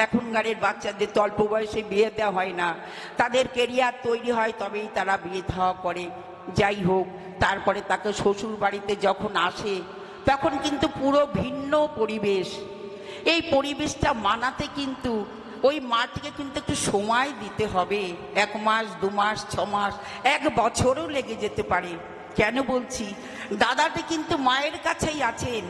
এখনকারের বাচ্চাদের তো অল্প বয়সে বিয়ে দেওয়া হয় না, তাদের কেরিয়ার তৈরি হয় তবেই তারা বিয়ে দেওয়া করে। যাই হোক, তারপরে তাকে শ্বশুর বাড়িতে যখন আসে তখন কিন্তু পুরো ভিন্ন পরিবেশ। এই পরিবেশটা মানাতে কিন্তু ওই মাটিকে কিন্তু একটু সময় দিতে হবে। 1 মাস 2 মাস 6 মাস 1 বছরও লেগে যেতে পারে। কেন বলছি, দাদাটি কিন্তু মায়ের কাছেই আছেন,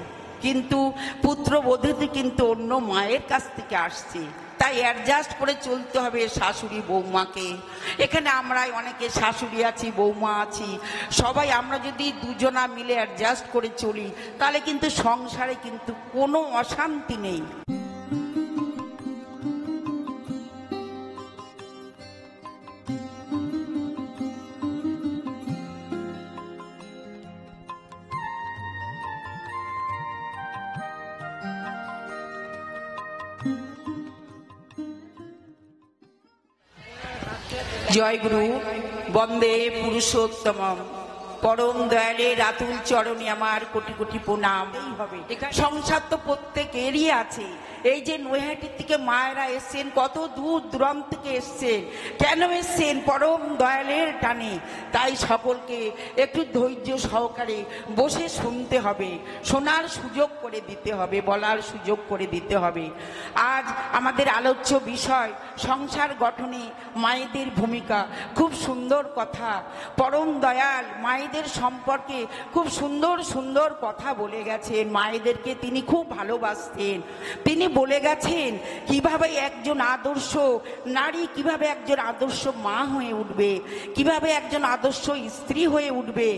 কিন্তু পুত্রবধূটি কিন্তু অন্য মায়ের কাছ থেকে আসছে, তাই অ্যাডজাস্ট করে চলতে হবে শাশুড়ি বৌমাকে। এখানে আমরা অনেকে শাশুড়ি আছি, বৌমা আছি, সবাই আমরা যদি দুজনা মিলে অ্যাডজাস্ট করে চলি তাহলে কিন্তু সংসারে কিন্তু কোনো অশান্তি নেই। জয় গুরু, বন্দে পুরুষোত্তমম। পরম দয়ালের আতুল চরণে আমার কোটি কোটি প্রণাম। সংসার তো প্রত্যেকেরই আছে। এই যে নৈহাটির থেকে মায়েরা এসছেন, কত দূর দূরান্ত থেকে এসছেন, কেন এসছেন? পরম দয়ালের টানে। তাই সকলকে একটু ধৈর্য সহকারে বসে শুনতে হবে, শোনার সুযোগ করে দিতে হবে, বলার সুযোগ করে দিতে হবে। আজ আমাদের আলোচ্য বিষয় সংসার গঠনে মায়েদের ভূমিকা। খুব সুন্দর কথা, পরম দয়াল মায়েদের সম্পর্কে খুব সুন্দর সুন্দর কথা বলে গেছেন। মায়েদেরকে তিনি খুব ভালোবাসতেন। তিনি বলে গেছেন কিভাবে একজন আদর্শ নারী, কিভাবে একজন আদর্শ মা হয়ে উঠবে, কিভাবে একজন আদর্শ স্ত্রী হয়ে উঠবে,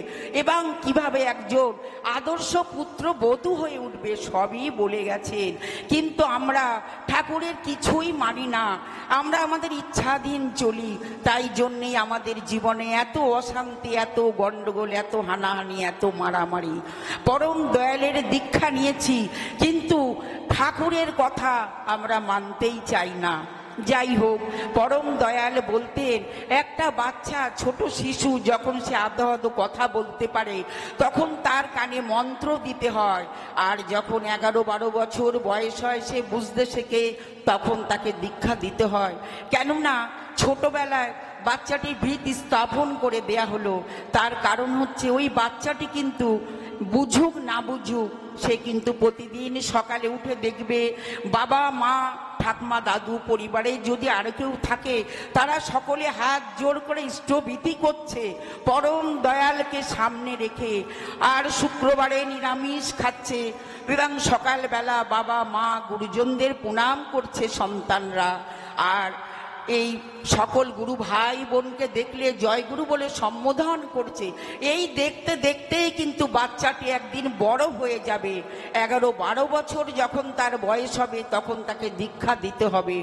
এবং কিভাবে একজন আদর্শ পুত্র বধূ হয়ে উঠবে, সবই বলে গেছেন। কিন্তু আমরা ঠাকুরের কিছুই মানি না, আমরা আমাদের ইচ্ছাধীন চলি। তাই জন্যেই আমাদের জীবনে এত অশান্তি, এত গণ্ডগোল, এত হানাহানি, এত মারামারি। পরম দয়ালের দীক্ষা নিয়েছি, কিন্তু ঠাকুরের কথা আমরা মানতেই চাই না। যাই হোক, পরম দয়াল বলতেন একটা বাচ্চা, ছোট শিশু যখন সে আধো আধো কথা বলতে পারে তখন তার কানে মন্ত্র দিতে হয়, আর যখন 11-12 বছর বয়স হয়, সে বুঝতে শেখে, তখন তাকে দীক্ষা দিতে হয়। কেননা ছোটবেলায় বাচ্চাটির ভিত স্থাপন করে দেয়া হলো। তার কারণ হচ্ছে ওই বাচ্চাটি কিন্তু বুঝুক না বুঝুক, সে কিন্তু প্রতিদিন সকালে উঠে দেখবে বাবা মা ঠাকুমা দাদু পরিবারে যদি আর কেউ থাকে তারা সকলে হাত জোর করে ইষ্টভীতি করছে পরম দয়ালকে সামনে রেখে, আর শুক্রবারে নিরামিষ খাচ্ছে, এবং সকালবেলা বাবা মা গুরুজনদের প্রণাম করছে সন্তানরা। আর এই সকল গুরু ভাই বোনকে দেখলে জয়গুরু বলে সম্বোধন করছে। এই দেখতে দেখতেই কিন্তু বাচ্চাটি একদিন বড় হয়ে যাবে। 11-12 বছর যখন তার বয়স হবে তখন তাকে দীক্ষা দিতে হবে।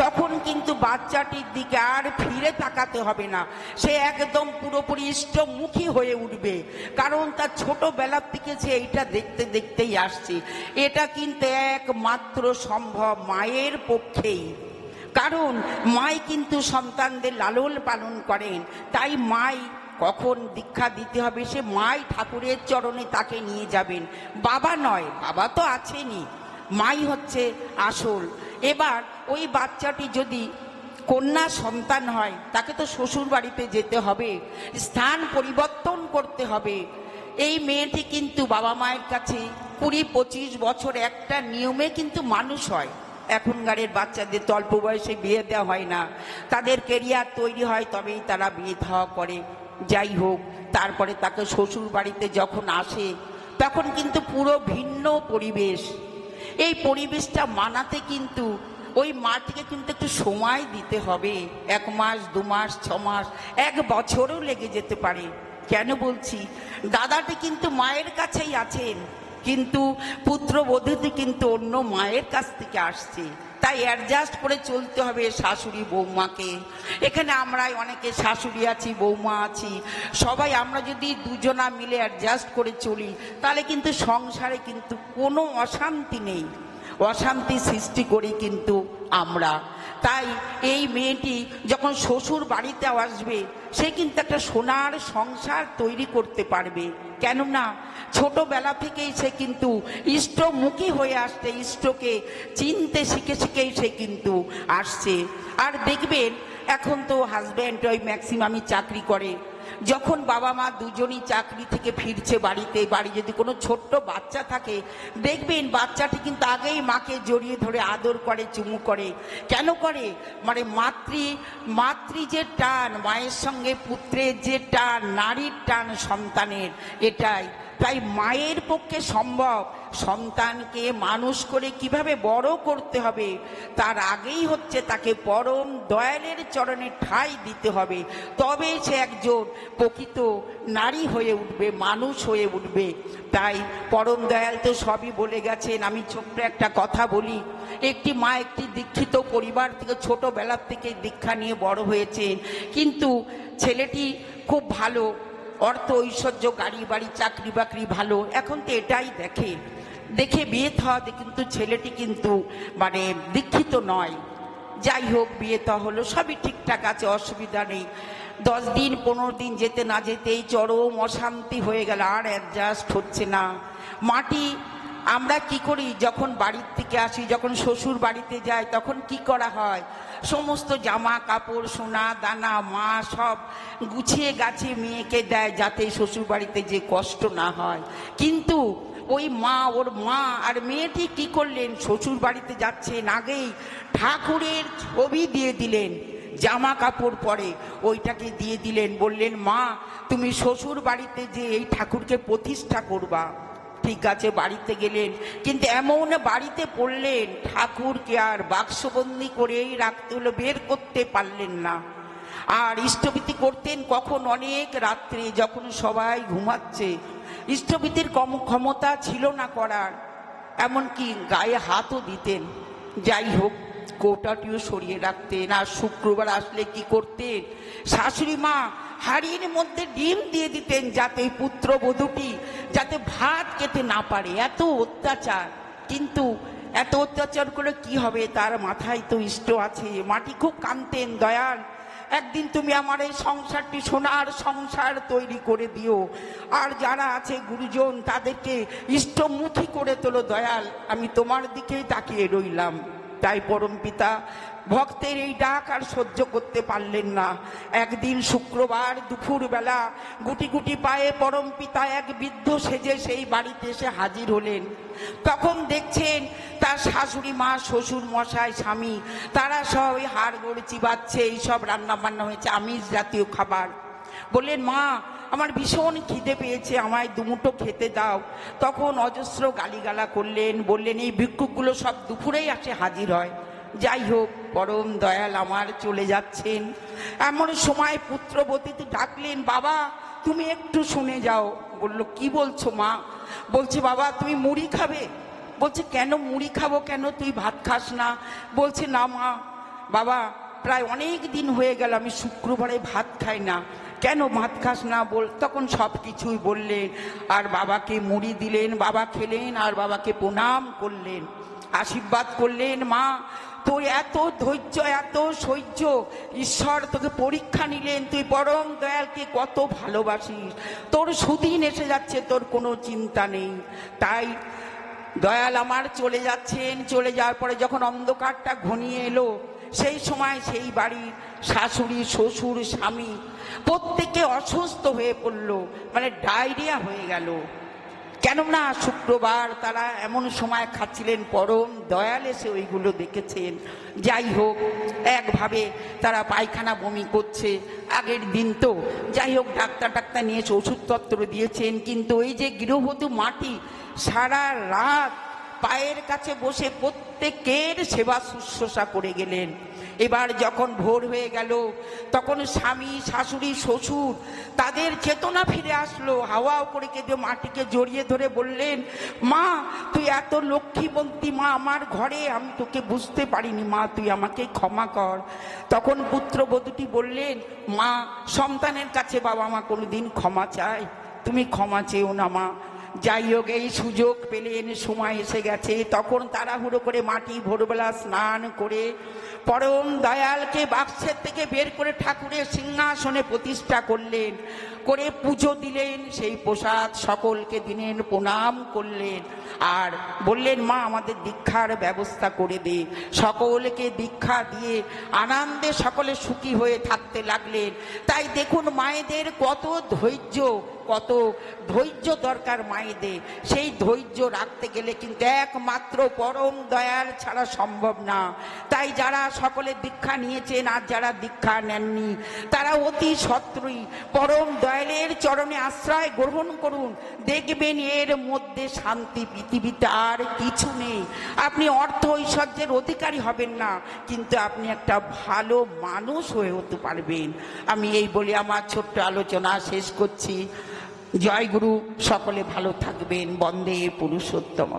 তখন কিন্তু বাচ্চাটির দিকে আর ফিরে তাকাতে হবে না, সে একদম পুরোপুরি ইষ্টমুখী হয়ে উঠবে। কারণ তার ছোটবেলার থেকে সে এইটা দেখতে দেখতেই আসছে। এটা কিন্তু একমাত্র সম্ভব মায়ের পক্ষেই, কারণ মাই কিন্তু সন্তানদের লালন পালন করেন। তাই মাই কখন দীক্ষা দিতে হবে সে মাই ঠাকুরের চরণে তাকে নিয়ে যাবেন, বাবা নয়। বাবা তো আছেনই, মাই হচ্ছে আসল। এবার ওই বাচ্চাটি যদি কন্যা সন্তান হয় তাকে তো শ্বশুর বাড়িতে যেতে হবে, স্থান পরিবর্তন করতে হবে। এই মেয়েটি কিন্তু বাবা মায়ের কাছে 20-25 বছর একটা নিয়মে কিন্তু মানুষ হয়। এখনকারের বাচ্চাদের তো অল্প বয়সে বিয়ে দেওয়া হয় না, তাদের কেরিয়ার তৈরি হয় তবেই তারা বিয়ে দেওয়া করে। যাই হোক, তারপরে তাকে শ্বশুর বাড়িতে যখন আসে তখন কিন্তু পুরো ভিন্ন পরিবেশ। এই পরিবেশটা মানাতে কিন্তু ওই মাটিকে কিন্তু একটু সময় দিতে হবে। 1 মাস 2 মাস 6 মাস 1 বছরও লেগে যেতে পারে। কেন বলছি, দাদাটি কিন্তু মায়ের কাছেই আছেন, কিন্তু পুত্রবধূটি কিন্তু অন্য মায়ের কাছ থেকে আসছে, তাই অ্যাডজাস্ট করে চলতে হবে শাশুড়ি বৌমাকে। এখানে আমরা অনেকে শাশুড়ি আছি, বৌমা আছি, সবাই আমরা যদি দুজনা মিলে অ্যাডজাস্ট করে চলি তাহলে কিন্তু সংসারে কিন্তু কোনো অশান্তি নেই। অশান্তি সৃষ্টি করি কিন্তু আমরা। তাই এই মেয়েটি যখন শ্বশুর বাড়িতে আসবে সে কিন্তু একটা সোনার সংসার তৈরি করতে পারবে। কেননা ছোটবেলা থেকেই সে কিন্তু ইষ্টমুখী হয়ে আসছে, ইষ্টকে চিনতে শিখে শিখেই সে কিন্তু আসছে। আর দেখবেন এখন তো হাজব্যান্ড ওই ম্যাক্সিমামই চাকরি করে, যখন বাবা মা দুজনই চাকরি থেকে ফিরছে বাড়িতে, বাড়ি যদি কোনো ছোট্ট বাচ্চা থাকে দেখবেন বাচ্চাটি কিন্তু আগেই মাকে জড়িয়ে ধরে আদর করে, চুমু করে। কেন করে? মানে মাতৃ যে টান, মায়ের সঙ্গে পুত্রের যে টান, নারীর টান সন্তানের, এটাই। তাই মায়ের পক্ষে সম্ভব সন্তানকে মানুষ করে কিভাবে বড় করতে হবে তার আগেই হচ্ছে তাকে পরম দয়ালের চরণে ঠাঁই দিতে হবে, তবে সে একজন প্রকৃত নারী হয়ে উঠবে, মানুষ হয়ে উঠবে। তাই পরম দয়াল তো সবই বলে গেছেন। আমি ছোট্ট একটা কথা বলি। একটি মা একটি দীক্ষিত পরিবার থেকে ছোটবেলার থেকে দীক্ষা নিয়ে বড় হয়েছেন, কিন্তু ছেলেটি খুব ভালো, অর্থ ঐশ্বর্য, গাড়ি বাড়ি, চাকরি বাকরি ভালো, এখন তো এটাই দেখে বিয়ে থা, কিন্তু ছেলেটি কিন্তু মানে দীক্ষিত নয়। যাই হোক, বিয়ে থা হলো, সবই ঠিকঠাক আছে, অসুবিধা নেই। 10 দিন 15 দিন যেতে না যেতেই চরম অশান্তি হয়ে গেল, আর অ্যাডজাস্ট হচ্ছে না। মাটি আমরা কি করি, যখন বাড়ির থেকে আসি, যখন শ্বশুর বাড়িতে যাই, তখন কি করা হয়, সমস্ত জামা কাপড়, সোনা দানা মা সব গুছিয়ে গাছিয়ে মেয়েকে দেয়, যাতে শ্বশুর বাড়িতে যে কষ্ট না হয়। কিন্তু ওই মা, ওর মা আর মেয়েটি কি করলেন, শ্বশুর বাড়িতে যাচ্ছেন আগেই ঠাকুরের ছবি দিয়ে দিলেন, জামা কাপড় পরে ওইটাকে দিয়ে দিলেন, বললেন মা তুমি শ্বশুর বাড়িতে যে এই ঠাকুরকে প্রতিষ্ঠা করবা। ঠিক আছে, বাড়িতে গেলেন, কিন্তু এমন বাড়িতে পড়লেন ঠাকুরকে আর বাক্সবন্দি করেই রাখতে হলো, বের করতে পারলেন না। আর ইষ্টভীতি করতেন কখন, অনেক রাত্রে যখন সবাই ঘুমাচ্ছে। ইষ্টভীতির ক্ষমতা ছিল না করার, এমনকি গায়ে হাতও দিতেন। যাই হোক, কৌটাটিও সরিয়ে রাখতেন। আর শুক্রবার আসলে কি করতেন, শাশুড়ি মা হাড়ির মধ্যে ডিম দিয়ে দিতেন, যাতে পুত্রবধূটি যাতে ভাত খেতে না পারে। এত অত্যাচার, কিন্তু এত অত্যাচার করে কি হবে, তার মাথায় তো ইষ্ট আছে। মাটি খুব কাঁদতেন, দয়াল একদিন তুমি আমার এই সংসারটি সোনার সংসার তৈরি করে দিও, আর যারা আছে গুরুজন তাদেরকে ইষ্টমুখী করে তোলো দয়াল, আমি তোমার দিকেই তাকিয়ে রইলাম। তাই পরম পিতা ভক্তের এই ডাক আর সহ্য করতে পারলেন না। একদিন শুক্রবার দুপুরবেলা গুটি গুটি পায়ে পরম পিতা এক বৃদ্ধ সেজে সেই বাড়িতে এসে হাজির হলেন। তখন দেখছেন তার শাশুড়ি মা, শ্বশুর মশাই, স্বামী, তারা সব ওই হাড়গোড় চিবাচ্ছে, এইসব রান্না বান্না হয়েছে, আমিষ জাতীয় খাবার। বললেন মা আমার ভীষণ খিদে পেয়েছে, আমায় দুমুঠো খেতে দাও। তখন অজস্র গালিগালা করলেন, বললেন এই ভিক্ষুকগুলো সব দুপুরেই আসে হাজির হয়। যাই হোক, পরম দয়াল আমার চলে যাচ্ছেন, এমন সময় পুত্রবতীতে ডাকলেন, বাবা তুমি একটু শুনে যাও। বলল কি বলছো মা? বলছে বাবা তুমি মুড়ি খাবে। বলছে কেন মুড়ি খাবো কেন, তুই ভাত খাস না? বলছে না মা, বাবা প্রায় অনেক দিন হয়ে গেল আমি শুক্রবারে ভাত খাই না। কেন ভাত খাস না? তখন সব কিছুই বললেন, আর বাবাকে মুড়ি দিলেন, বাবা খেলেন, আর বাবাকে প্রণাম করলেন, আশীর্বাদ করলেন, মা তোর এত ধৈর্য, এত সহ্য, ঈশ্বর তোকে পরীক্ষা নিলেন, তুই পরম দয়ালকে কত ভালোবাসিস, তোর সুদিন এসে যাচ্ছে, তোর কোনো চিন্তা নেই। তাই দয়াল আমার চলে যাচ্ছেন। চলে যাওয়ার পরে যখন অন্ধকারটা ঘনিয়ে এলো, সেই সময় সেই বাড়ির শাশুড়ি, শ্বশুর, স্বামী প্রত্যেকে অসুস্থ হয়ে পড়ল, মানে ডায়রিয়া হয়ে গেল। কেননা শুক্রবার তারা এমন সময় খাচ্ছিলেন, পরম দয়াল এসে ওইগুলো দেখেছেন। যাই হোক, একভাবে তারা পায়খানা বমি করছে, আগের দিন তো। যাই হোক, ডাক্তার নিয়ে এসে ওষুধপত্র দিয়েছেন, কিন্তু ওই যে গৃহবধূ মাটি সারা রাত পায়ের কাছে বসে প্রত্যেকের সেবা শুশ্রূষা করে গেলেন। এবার যখন ভোর হয়ে গেল, তখন স্বামী, শাশুড়ি, শ্বশুর তাদের চেতনা ফিরে আসলো, হাওয়া করে কেঁদে মাটিকে জড়িয়ে ধরে বললেন, মা তুই এত লক্ষ্মীবন্তী মা আমার ঘরে, আমি তোকে বুঝতে পারিনি মা, তুই আমাকে ক্ষমা কর। তখন পুত্রবধূটি বললেন, মা সন্তানের কাছে বাবা মা কোনোদিন ক্ষমা চায়? তুমি ক্ষমা চেও না মা। যাই হোক, এই সুযোগ পেলেন, সময় এসে গেছে। তখন তাড়াহুড়ো করে মাটি ভোরবেলা স্নান করে পরম দয়ালকে বাক্সের থেকে বের করে ঠাকুরের সিংহাসনে প্রতিষ্ঠা করলেন। করে পুজো দিলেন, সেই প্রসাদ সকলকে দিলেন, প্রণাম করলেন আর বললেন মা আমাদের দীক্ষার ব্যবস্থা করে দে। সকলকে দীক্ষা দিয়ে আনন্দে সকলে সুখী হয়ে থাকতে লাগলেন। তাই দেখুন মায়েদের কত ধৈর্য দরকার মায়েদের। সেই ধৈর্য রাখতে গেলে কিন্তু একমাত্র পরম দয়াল ছাড়া সম্ভব না। তাই যারা সকলে দীক্ষা নিয়েছেন আর যারা দীক্ষা নেননি তারা অতি সত্বরই পরম দয়ালের চরণে আশ্রয় গ্রহণ করুন। দেখবেন এর মধ্যে শান্তি পৃথিবীতে আর কিছু নেই। আপনি অর্থ ঐশ্বর্যের অধিকারী হবেন না, কিন্তু আপনি একটা ভালো মানুষ হয়ে হতে পারবেন। আমি এই বলে আমার ছোট্ট আলোচনা শেষ করছি। জয় গুরু, সকলে ভালো থাকবেন। বন্দে পুরুষোত্তম।